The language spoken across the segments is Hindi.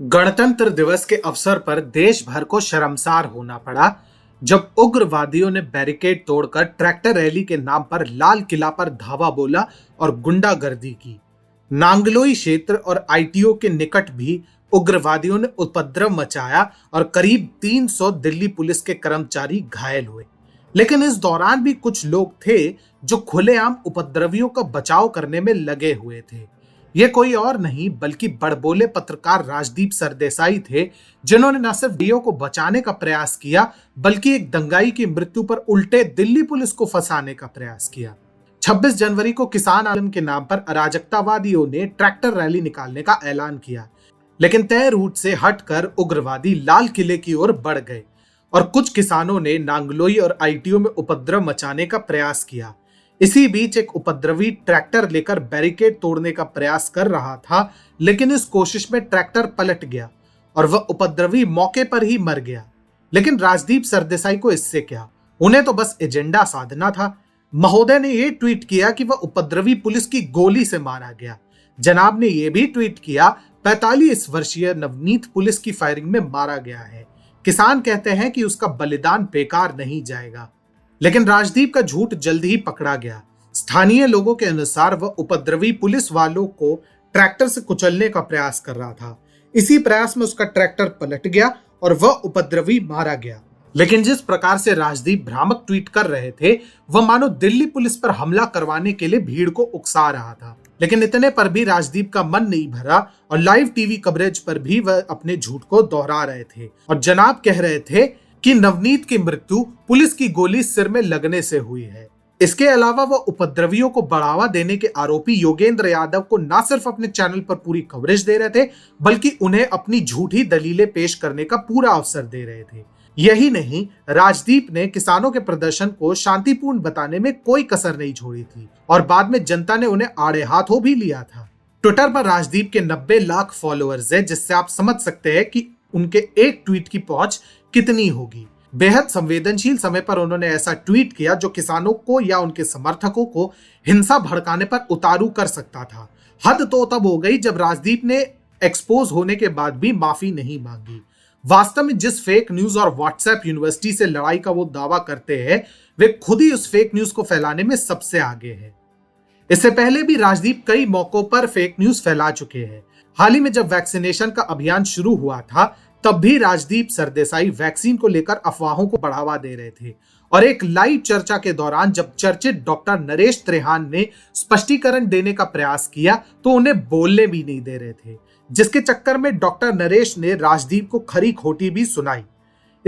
गणतंत्र दिवस के अवसर पर देश भर को शर्मसार होना पड़ा जब उग्रवादियों ने बैरिकेड तोड़कर ट्रैक्टर रैली के नाम पर लाल किला पर धावा बोला और गुंडागर्दी की। नांगलोई क्षेत्र और आईटीओ के निकट भी उग्रवादियों ने उपद्रव मचाया और करीब 300 दिल्ली पुलिस के कर्मचारी घायल हुए। लेकिन इस दौरान भी कुछ लोग थे जो खुलेआम उपद्रवियों का बचाव करने में लगे हुए थे। ये कोई और नहीं बल्कि बड़बोले पत्रकार राजदीप सरदेसाई थे, जिन्होंने न सिर्फ डीओ को बचाने का प्रयास किया बल्कि एक दंगाई की मृत्यु पर उल्टे दिल्ली पुलिस को फंसाने का प्रयास किया। 26 जनवरी को किसान आंदोलन के नाम पर अराजकतावादियों ने ट्रैक्टर रैली निकालने का ऐलान किया, लेकिन तय रूट से हटकर उग्रवादी लाल किले की ओर बढ़ गए और कुछ किसानों ने नांगलोई और आईटीओ में उपद्रव मचाने का प्रयास किया। इसी बीच एक उपद्रवी ट्रैक्टर लेकर बैरिकेड तोड़ने का प्रयास कर रहा था, लेकिन इस कोशिश में ट्रैक्टर पलट गया और वह उपद्रवी मौके पर ही मर गया। लेकिन राजदीप सरदेसाई को इससे क्या, उन्हें तो बस एजेंडा साधना था। महोदय ने यह ट्वीट किया कि वह उपद्रवी पुलिस की गोली से मारा गया। जनाब ने यह भी ट्वीट किया 45 वर्षीय नवनीत पुलिस की फायरिंग में मारा गया है। किसान कहते हैं कि उसका बलिदान बेकार नहीं जाएगा। लेकिन राजदीप का झूठ जल्द ही पकड़ा गया। स्थानीय लोगों के अनुसार वह उपद्रवी पुलिस वालों को ट्रैक्टर से कुचलने का प्रयास कर रहा था। इसी प्रयास में उसका ट्रैक्टर पलट गया और वह उपद्रवी मारा गया। लेकिन जिस प्रकार से राजदीप भ्रामक ट्वीट कर रहे थे, वह मानो दिल्ली पुलिस पर हमला करवाने के लिए भीड़ को उकसा रहा था। लेकिन इतने पर भी राजदीप का मन नहीं भरा और लाइव टीवी कवरेज पर भी वह अपने झूठ को दोहरा रहे थे और जनाब कह रहे थे कि नवनीत की मृत्यु पुलिस की गोली सिर में लगने से हुई है। इसके अलावा वह उपद्रवियों को बढ़ावा देने के आरोपी योगेंद्र यादव को न सिर्फ अपने चैनल पर पूरी कवरेज दे रहे थे, बल्कि उन्हें अपनी झूठी दलीलें पेश करने का पूरा अवसर दे रहे थे। यही नहीं, राजदीप ने किसानों के प्रदर्शन को शांतिपूर्ण बताने में कोई कसर नहीं छोड़ी थी और बाद में जनता ने उन्हें आड़े हाथों भी लिया था। ट्विटर पर राजदीप के 90 लाख फॉलोअर्स हैं, जिससे आप समझ सकते हैं कि उनके एक ट्वीट की पहुंच कितनी होगी। बेहद संवेदनशील समय पर उन्होंने ऐसा ट्वीट किया जो किसानों को या उनके समर्थकों को हिंसा भड़काने पर उतारू कर सकता था। हद तो तब हो गई जब राजदीप ने एक्सपोज होने के बाद भी माफी नहीं मांगी। वास्तव में जिस फेक न्यूज और व्हाट्सएप यूनिवर्सिटी से लड़ाई का वो दावा करते हैं, वे खुद ही उस फेक न्यूज को फैलाने में सबसे आगे है। इससे पहले भी राजदीप कई मौकों पर फेक न्यूज फैला चुके हैं। हाल ही में जब वैक्सीनेशन का अभियान शुरू हुआ था, तब भी राजदीप सरदेसाई वैक्सीन को लेकर अफवाहों को बढ़ावा दे रहे थे और एक लाइव चर्चा के दौरान जब चर्चित डॉक्टर नरेश त्रेहान ने स्पष्टीकरण देने का प्रयास किया तो उन्हें बोलने भी नहीं दे रहे थे, जिसके चक्कर में डॉक्टर नरेश ने राजदीप को खरी खोटी भी सुनाई।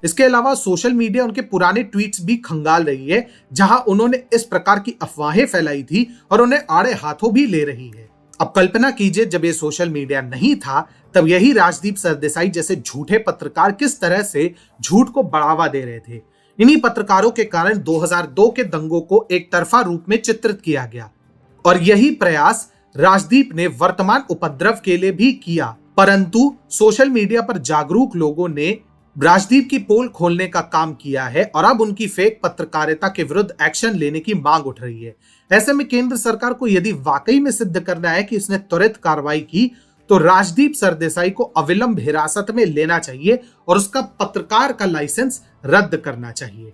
इसके अलावा सोशल मीडिया उनके पुराने ट्वीट्स भी खंगाल रही है, जहां उन्होंने इस प्रकार की अफवाहें फैलाई थी और उन्हें आड़े हाथों भी ले रही है। अब कल्पना कीजिए, जब ये सोशल मीडिया नहीं था तब यही राजदीप सरदेसाई जैसे झूठे पत्रकार किस तरह से झूठ को बढ़ावा दे रहे थे। इन्हीं पत्रकारों के कारण 2002 के दंगों को एक तरफा रूप में चित्रित किया गया और यही प्रयास राजदीप ने वर्तमान उपद्रव के लिए भी किया। परंतु सोशल मीडिया पर जागरूक लोगों ने राजदीप की पोल खोलने का काम किया है और अब उनकी फेक पत्रकारिता के विरुद्ध एक्शन लेने की मांग उठ रही है। ऐसे में केंद्र सरकार को यदि वाकई में सिद्ध करना है कि इसने त्वरित कार्रवाई की, तो राजदीप सरदेसाई को अविलंब हिरासत में लेना चाहिए और उसका पत्रकार का लाइसेंस रद्द करना चाहिए।